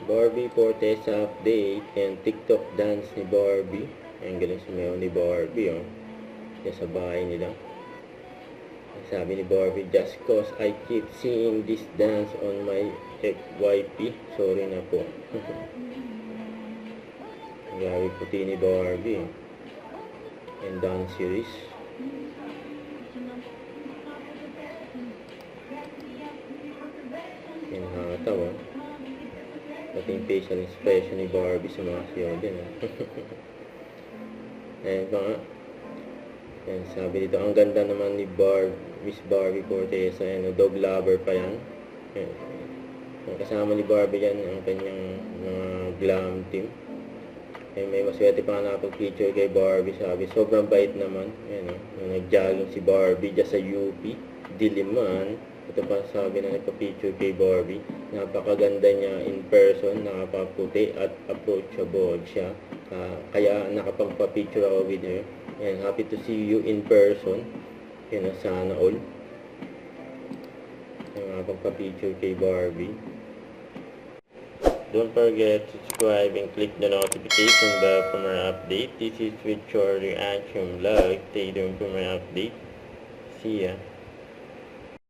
Barbie Fortesa update and TikTok dance ni Barbie. Ang galing sumayaw ni Barbie, oh. Yan sa bahay nila. Sabi ni Barbie, just cause I keep seeing this dance on my FYP. Sorry na po. Ang gabi puti ni Barbie. And dance series. Yan, nakakatawa. Pati yung facial expression ni Barbie sa mga siyaw din. Ayan pa nga. Ayan, sabi dito, ang ganda naman ni Miss Barbie Fortesa. Ayan, dog lover pa yan. Ayan. Ang kasama ni Barbie yan, ang kanyang mga glam team. Ayan, may maswerte pa nga nakapag-picture kay Barbie. Sabi, sobrang bait naman. Ayan, nag-jogging si Barbie dyan sa UP, Diliman. Ito pa sabi na nagpa-picture kay Barbie. Napakaganda niya in person, nakapaputi at approachable siya. Kaya nakapagpa-picture ako with her. And happy to see you in person. Yan, sana all. Nakapagpa-picture kay Barbie. Don't forget to subscribe and click the notification bell for more update. This is with your reaction vlog. Stay tuned for my update. See ya.